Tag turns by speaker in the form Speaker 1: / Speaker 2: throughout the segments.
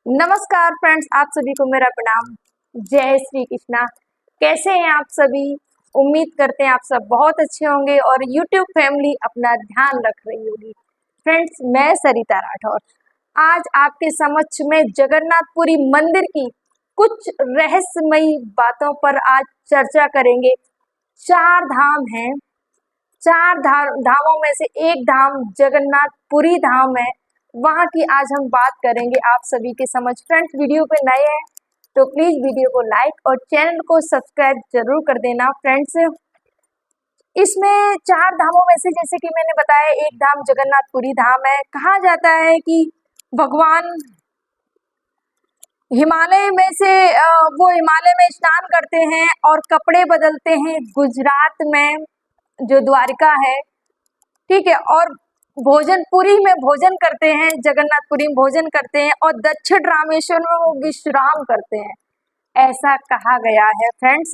Speaker 1: नमस्कार फ्रेंड्स, आप सभी को मेरा प्रणाम। जय श्री कृष्णा। कैसे हैं आप सभी? उम्मीद करते हैं आप सब बहुत अच्छे होंगे और YouTube फैमिली अपना ध्यान रख रही होगी। फ्रेंड्स, मैं सरिता राठौर आज आपके समक्ष में जगन्नाथपुरी मंदिर की कुछ रहस्यमयी बातों पर आज चर्चा करेंगे। चार धाम हैं, चार धामों में से एक धाम जगन्नाथपुरी धाम है, वहां की आज हम बात करेंगे आप सभी के समझ। फ्रेंड्स, वीडियो पे नए हैं तो प्लीज वीडियो को लाइक और चैनल को सब्सक्राइब जरूर कर देना। फ्रेंड्स, इसमें चार धामों में से जैसे कि मैंने बताया, एक धाम जगन्नाथपुरी धाम है। कहा जाता है कि भगवान हिमालय में से वो हिमालय में स्नान करते हैं और कपड़े बदलते हैं गुजरात में, जो द्वारिका है, ठीक है, और भोजनपुरी में भोजन करते हैं, जगन्नाथपुरी में भोजन करते हैं और दक्षिण रामेश्वर में वो विश्राम करते हैं, ऐसा कहा गया है। फ्रेंड्स,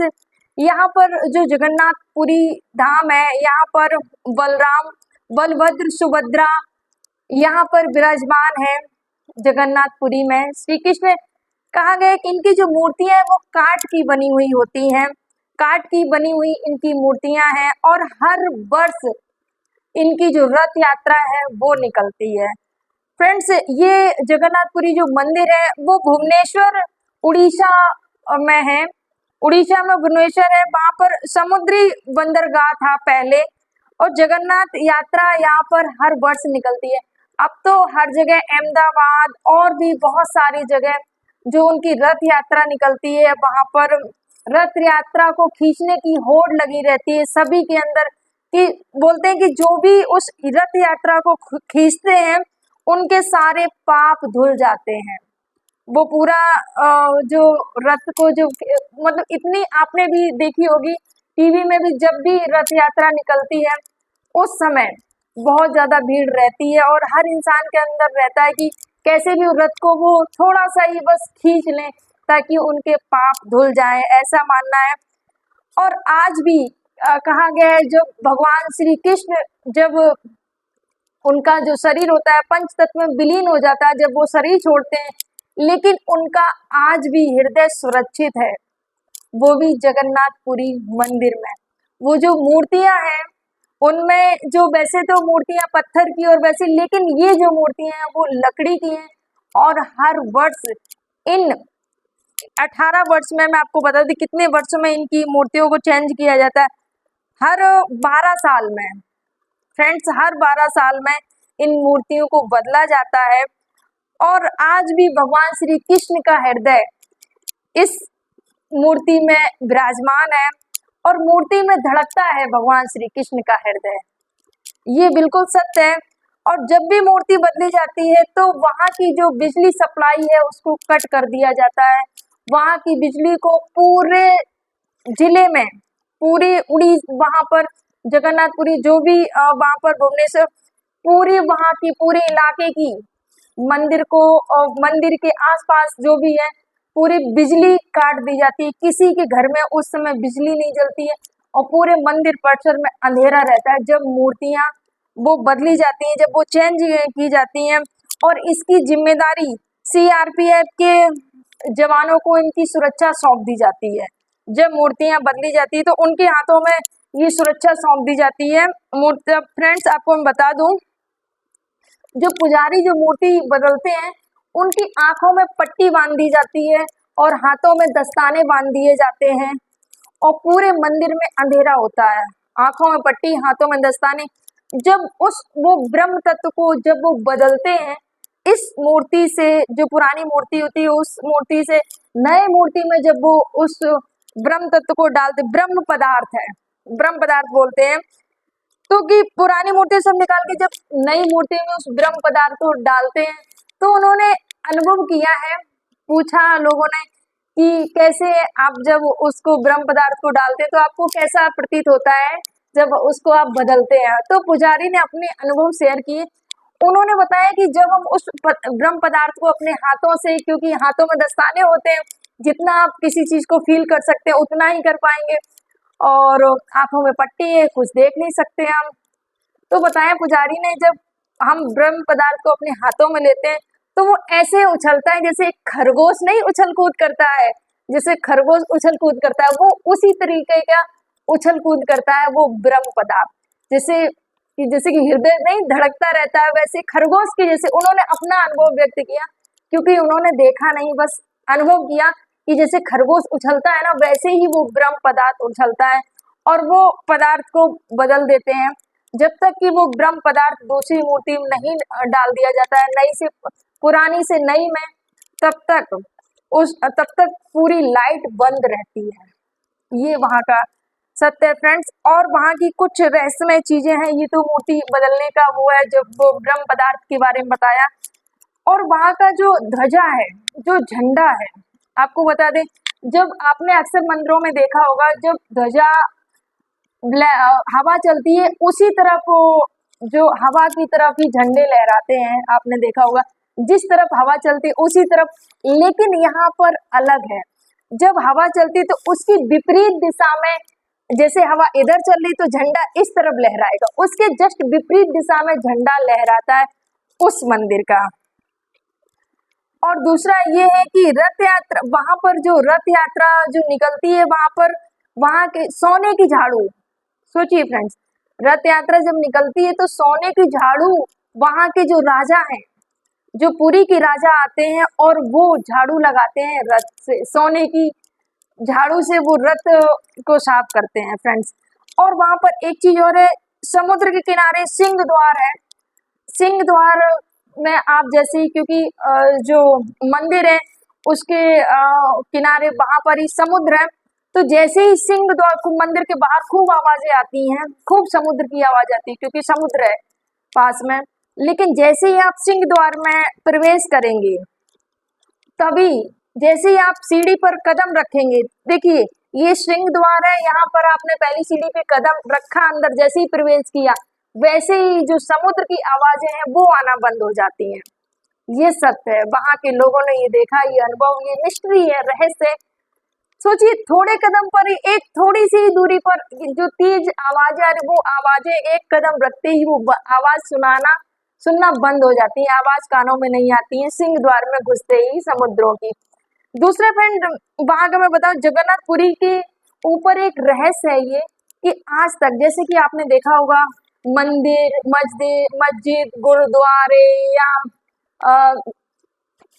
Speaker 1: यहाँ पर जो जगन्नाथपुरी धाम है, यहाँ पर बलराम, बलभद्र, सुभद्रा यहाँ पर विराजमान है। जगन्नाथपुरी में श्री कृष्ण, कहा गया कि इनकी जो मूर्तियां हैं वो काठ की बनी हुई होती हैं, काठ की बनी हुई इनकी मूर्तियां हैं और हर वर्ष इनकी जो रथ यात्रा है वो निकलती है। फ्रेंड्स, ये जगन्नाथपुरी जो मंदिर है वो भुवनेश्वर, उड़ीसा में है। उड़ीसा में भुवनेश्वर है, वहां पर समुद्री बंदरगाह था पहले, और जगन्नाथ यात्रा यहाँ पर हर वर्ष निकलती है। अब तो हर जगह, अहमदाबाद और भी बहुत सारी जगह जो उनकी रथ यात्रा निकलती है, वहां पर रथ यात्रा को खींचने की होड़ लगी रहती है सभी के अंदर, कि बोलते हैं कि जो भी उस रथ यात्रा को खींचते हैं उनके सारे पाप धुल जाते हैं। वो पूरा जो रथ को जो मतलब इतनी आपने भी देखी होगी टीवी में भी, जब भी रथ यात्रा निकलती है उस समय बहुत ज्यादा भीड़ रहती है और हर इंसान के अंदर रहता है कि कैसे भी रथ को वो थोड़ा सा ही बस खींच लें ताकि उनके पाप धुल जाएं, ऐसा मानना है। और आज भी कहा गया है, जब भगवान श्री कृष्ण, जब उनका जो शरीर होता है पंच तत्व में विलीन हो जाता है, जब वो शरीर छोड़ते हैं, लेकिन उनका आज भी हृदय सुरक्षित है, वो भी जगन्नाथपुरी मंदिर में। वो जो मूर्तियां हैं उनमें, जो वैसे तो मूर्तियां पत्थर की और वैसी, लेकिन ये जो मूर्तियां हैं वो लकड़ी की हैं और हर वर्ष इन 18 वर्ष में, मैं आपको बता दूं कितने वर्षों में इनकी मूर्तियों को चेंज किया जाता है, हर 12 साल में। फ्रेंड्स, हर 12 साल में इन मूर्तियों को बदला जाता है और आज भी भगवान श्री कृष्ण का हृदय इस मूर्ति में विराजमान है और मूर्ति में धड़कता है भगवान श्री कृष्ण का हृदय। ये बिल्कुल सत्य है। और जब भी मूर्ति बदली जाती है तो वहां की जो बिजली सप्लाई है उसको कट कर दिया जाता है। वहां की बिजली को पूरे जिले में, पूरी वहां पर जगन्नाथपुरी, जो भी वहां पर भुवनेश्वर, पूरी वहां की, पूरे इलाके की, मंदिर को और मंदिर के आसपास जो भी है पूरी बिजली काट दी जाती है। किसी के घर में उस समय बिजली नहीं जलती है और पूरे मंदिर परिसर में अंधेरा रहता है जब मूर्तियां वो बदली जाती हैं, जब वो चेंज की जाती हैं। और इसकी जिम्मेदारी सीआरपीएफ के जवानों को इनकी सुरक्षा सौंप दी जाती है। जब मूर्तियां बदली जाती है तो उनके हाथों में ये सुरक्षा सौंप दी जाती है। फ्रेंड्स, आपको मैं बता दूं, जो पुजारी जो मूर्ति बदलते हैं उनकी आंखों में पट्टी बांध दी जाती है और हाथों में दस्ताने बांध दिए जाते हैं और पूरे मंदिर में अंधेरा होता है। आंखों में पट्टी, हाथों में दस्ताने। जब वो ब्रह्म तत्व को जब वो बदलते हैं, इस मूर्ति से, जो पुरानी मूर्ति होती है उस मूर्ति से नए मूर्ति में जब वो उस ब्रह्म तत्व को डालते, ब्रह्म पदार्थ है, ब्रह्म पदार्थ बोलते हैं, तो कि पुरानी मूर्ति सब निकाल के जब नई मूर्ति में उस ब्रह्म पदार्थ को डालते हैं तो उन्होंने अनुभव किया है, पूछा लोगों ने कि कैसे आप जब उसको ब्रह्म पदार्थ को डालते हैं तो आपको कैसा प्रतीत होता है जब उसको आप बदलते हैं। तो पुजारी ने अपने अनुभव शेयर किए। उन्होंने बताया कि जब हम उस ब्रह्म पदार्थ को अपने हाथों से, क्योंकि हाथों में दस्ताने होते हैं, जितना आप किसी चीज को फील कर सकते हैं उतना ही कर पाएंगे, और आंखों में पट्टी है, कुछ देख नहीं सकते हम। तो बताया पुजारी ने, जब हम ब्रह्म पदार्थ को अपने हाथों में लेते हैं तो वो ऐसे उछलता है जैसे खरगोश नहीं उछल कूद करता है, जैसे खरगोश उछल कूद करता है, वो उसी तरीके का उछल कूद करता है वो ब्रह्म पदार्थ। जैसे कि हृदय नहीं धड़कता रहता है, वैसे खरगोश के जैसे उन्होंने अपना अनुभव व्यक्त किया, क्योंकि उन्होंने देखा नहीं, बस अनुभव किया कि जैसे खरगोश उछलता है ना, वैसे ही वो ब्रह्म पदार्थ उछलता है और वो पदार्थ को बदल देते हैं। जब तक कि वो ब्रह्म पदार्थ दूसरी मूर्ति में नहीं डाल दिया जाता है, नई से पुरानी से नई में, तब तक पूरी लाइट बंद रहती है। ये वहां का सत्य है फ्रेंड्स। और वहां की कुछ रहस्यमय चीजें हैं, ये तो मूर्ति बदलने का वो है, जब वो ब्रह्म पदार्थ के बारे में बताया। और वहां का जो ध्वजा है, जो झंडा है, आपको बता दें, जब आपने अक्सर मंदिरों में देखा होगा, जब ध्वजा हवा चलती है उसी तरफ जो हवा की तरफ ही झंडे लहराते हैं, आपने देखा होगा, जिस तरफ हवा चलती है उसी तरफ। लेकिन यहाँ पर अलग है, जब हवा चलती तो उसकी विपरीत दिशा में, जैसे हवा इधर चल रही तो झंडा इस तरफ लहराएगा, उसके जस्ट विपरीत दिशा में झंडा लहराता है उस मंदिर का। और दूसरा ये है कि रथ यात्रा, वहां पर जो रथ यात्रा जो निकलती है, वहां पर वहां के सोने की झाड़ू, सोचिए फ्रेंड्स, रथ यात्रा जब निकलती है तो सोने की झाड़ू, वहां के जो राजा हैं, जो पुरी के राजा आते हैं और वो झाड़ू लगाते हैं रथ से, सोने की झाड़ू से वो रथ को साफ करते हैं फ्रेंड्स। और वहां पर एक चीज और है, समुद्र के किनारे सिंह द्वार है। सिंह द्वार में आप जैसे, क्योंकि जो मंदिर है उसके किनारे वहां पर ही समुद्र है, तो जैसे ही सिंह द्वार को मंदिर के बाहर खूब आवाजें आती हैं, खूब समुद्र की आवाज आती है, क्योंकि समुद्र है पास में। लेकिन जैसे ही आप सिंह द्वार में प्रवेश करेंगे, तभी जैसे ही आप सीढ़ी पर कदम रखेंगे, देखिए ये सिंह द्वार है, यहाँ पर आपने पहली सीढ़ी पे कदम रखा, अंदर जैसे ही प्रवेश किया, वैसे ही जो समुद्र की आवाजें हैं वो आना बंद हो जाती हैं। ये सत्य है, वहां के लोगों ने ये देखा, ये अनुभव, ये मिस्ट्री है, रहस्य। सोचिए थोड़े कदम पर ही, एक थोड़ी सी दूरी पर जो तेज आवाजें आ रही, वो आवाजें एक कदम रखते ही वो आवाज सुनना बंद हो जाती है, आवाज कानों में नहीं आती है सिंह द्वार में घुसते ही समुद्रों की। दूसरा फ्रेंड वहां का मैं बताऊं, जगन्नाथपुरी के ऊपर एक रहस्य है ये, कि आज तक, जैसे कि आपने देखा होगा मंदिर, मस्जिद, गुरुद्वारे या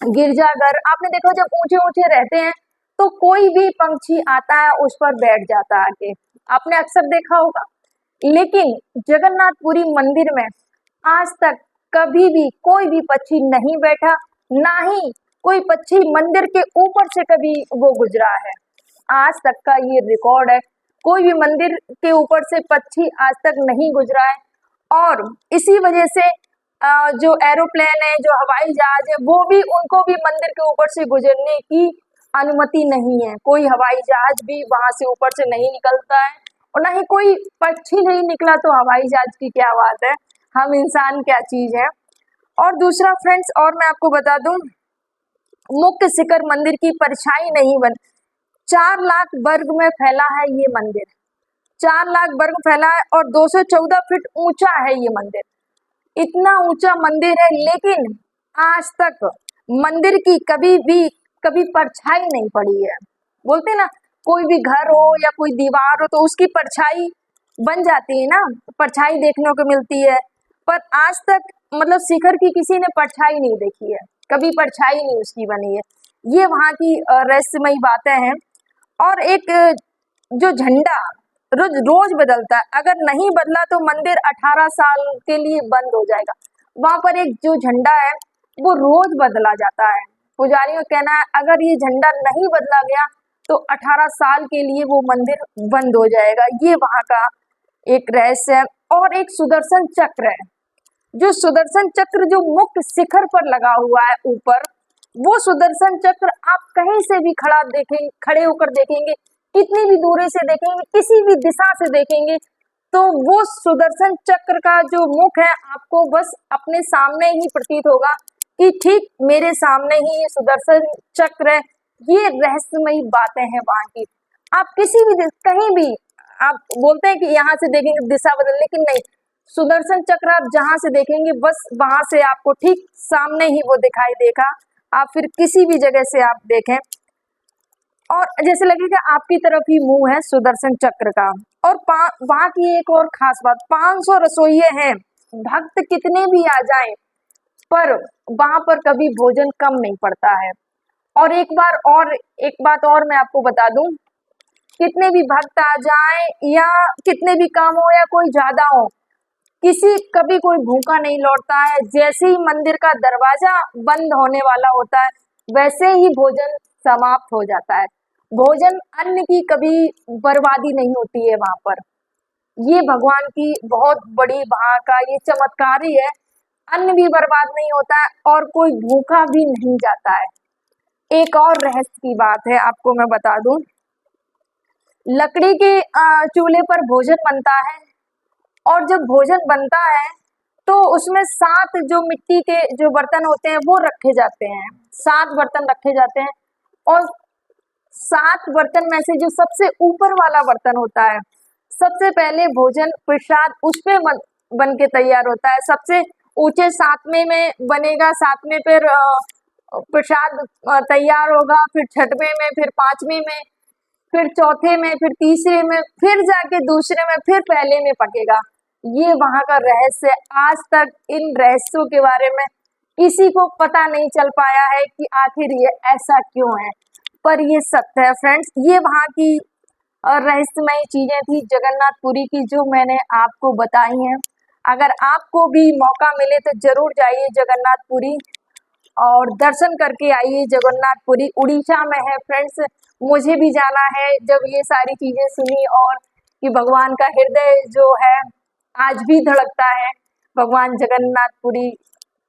Speaker 1: गिरजाघर, आपने देखा जब ऊंचे ऊंचे रहते हैं तो कोई भी पंछी आता है उस पर बैठ जाता है आके, आपने अक्सर देखा होगा। लेकिन जगन्नाथपुरी मंदिर में आज तक कभी भी कोई भी पक्षी नहीं बैठा, ना ही कोई पक्षी मंदिर के ऊपर से कभी वो गुजरा है। आज तक का ये रिकॉर्ड है, कोई भी मंदिर के ऊपर से पक्षी आज तक नहीं गुजरा है। और इसी वजह से जो एरोप्लेन है, जो हवाई जहाज है, वो भी, उनको भी मंदिर के ऊपर से गुजरने की अनुमति नहीं है। कोई हवाई जहाज भी वहां से ऊपर से नहीं निकलता है, और ना ही कोई पक्षी नहीं निकला तो हवाई जहाज की क्या बात है, हम इंसान क्या चीज है। और दूसरा फ्रेंड्स, और मैं आपको बता दूं, मुख्य शिखर मंदिर की परछाई नहीं बन, 4 लाख वर्ग में फैला है ये मंदिर, 4 लाख वर्ग फैला है और 214 फीट ऊंचा है ये मंदिर, इतना ऊंचा मंदिर है। लेकिन आज तक मंदिर की कभी परछाई नहीं पड़ी है। बोलते ना, कोई भी घर हो या कोई दीवार हो तो उसकी परछाई बन जाती है ना, परछाई देखने को मिलती है, पर आज तक मतलब शिखर की किसी ने परछाई नहीं देखी है, कभी परछाई नहीं उसकी बनी है। ये वहां की रहस्यमयी बातें हैं। और एक जो झंडा रोज बदलता है, अगर नहीं बदला तो मंदिर 18 साल के लिए बंद हो जाएगा। वहां पर एक जो झंडा है वो रोज बदला जाता है। पुजारियों का कहना है अगर ये झंडा नहीं बदला गया तो 18 साल के लिए वो मंदिर बंद हो जाएगा। ये वहां का एक रहस्य है। और एक सुदर्शन चक्र है, जो सुदर्शन चक्र जो मुख्य शिखर पर लगा हुआ है ऊपर, वो सुदर्शन चक्र आप कहीं से भी खड़े होकर देखेंगे, कितनी भी दूरी से देखेंगे, किसी भी दिशा से देखेंगे, तो वो सुदर्शन चक्र का जो मुख है आपको बस अपने सामने ही प्रतीत होगा कि ठीक मेरे सामने ही ये सुदर्शन चक्र है। ये रहस्यमयी बातें हैं वहां की। आप किसी भी कहीं भी, आप बोलते हैं कि यहाँ से देखेंगे दिशा बदल, लेकिन नहीं, सुदर्शन चक्र आप जहां से देखेंगे बस वहां से आपको ठीक सामने ही वो दिखाई देगा। आप फिर किसी भी जगह से आप देखें और जैसे लगेगा आपकी तरफ ही मुंह है सुदर्शन चक्र का। और वहां की एक और खास बात, 500 रसोइये हैं, भक्त कितने भी आ जाएं पर वहां पर कभी भोजन कम नहीं पड़ता है। और एक बात और मैं आपको बता दूं, कितने भी भक्त आ जाएं या कितने भी काम हो या कोई ज्यादा हो, कभी कोई भूखा नहीं लौटता है। जैसे ही मंदिर का दरवाजा बंद होने वाला होता है वैसे ही भोजन समाप्त हो जाता है। भोजन अन्न की कभी बर्बादी नहीं होती है वहां पर। ये भगवान की बहुत बड़ी वहां का ये चमत्कार ही है। अन्न भी बर्बाद नहीं होता है और कोई भूखा भी नहीं जाता है। एक और रहस्य की बात है आपको मैं बता दूं, लकड़ी के चूल्हे पर भोजन बनता है और जब भोजन बनता है तो उसमें 7 जो मिट्टी के जो बर्तन होते हैं वो रखे जाते हैं, 7 बर्तन रखे जाते हैं। और 7 बर्तन में से जो सबसे ऊपर वाला बर्तन होता है, सबसे पहले भोजन प्रसाद उस पे बन के तैयार होता है। सबसे ऊंचे 7वें में बनेगा, 7वें फिर प्रसाद तैयार होगा, फिर 6वें में, फिर 5वें में, फिर 4थे में, फिर 3रे में, फिर जाके दूसरे में, फिर पहले में पकेगा। ये वहां का रहस्य। आज तक इन रहस्यों के बारे में किसी को पता नहीं चल पाया है कि आखिर ये ऐसा क्यों है, पर ये सत्य है फ्रेंड्स। ये वहां की रहस्यमय चीजें थी जगन्नाथपुरी की जो मैंने आपको बताई हैं। अगर आपको भी मौका मिले तो जरूर जाइए जगन्नाथपुरी और दर्शन करके आइए। जगन्नाथपुरी उड़ीसा में है फ्रेंड्स, मुझे भी जाना है। जब ये सारी चीजें सुनी और कि भगवान का हृदय जो है आज भी धड़कता है भगवान जगन्नाथपुरी,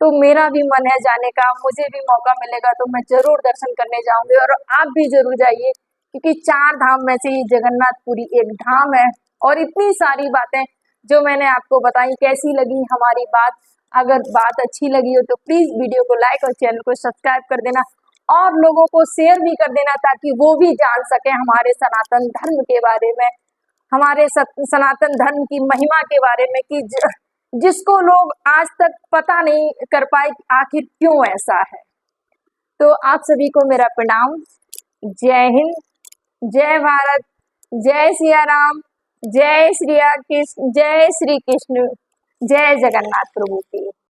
Speaker 1: तो मेरा भी मन है जाने का। मुझे भी मौका मिलेगा तो मैं जरूर दर्शन करने जाऊंगी और आप भी जरूर जाइए, क्योंकि 4 धाम में से ये जगन्नाथपुरी एक धाम है। और इतनी सारी बातें जो मैंने आपको बताई, कैसी लगी हमारी बात? अगर बात अच्छी लगी हो तो प्लीज वीडियो को लाइक और चैनल को सब्सक्राइब कर देना और लोगों को शेयर भी कर देना, ताकि वो भी जान सके हमारे सनातन धर्म के बारे में, हमारे सनातन धर्म की महिमा के बारे में, कि जिसको लोग आज तक पता नहीं कर पाए आखिर क्यों ऐसा है। तो आप सभी को मेरा प्रणाम। जय हिंद, जय भारत, जय सिया राम, जय श्री कृष्ण, जय श्री कृष्ण, जय जगन्नाथ प्रभु की।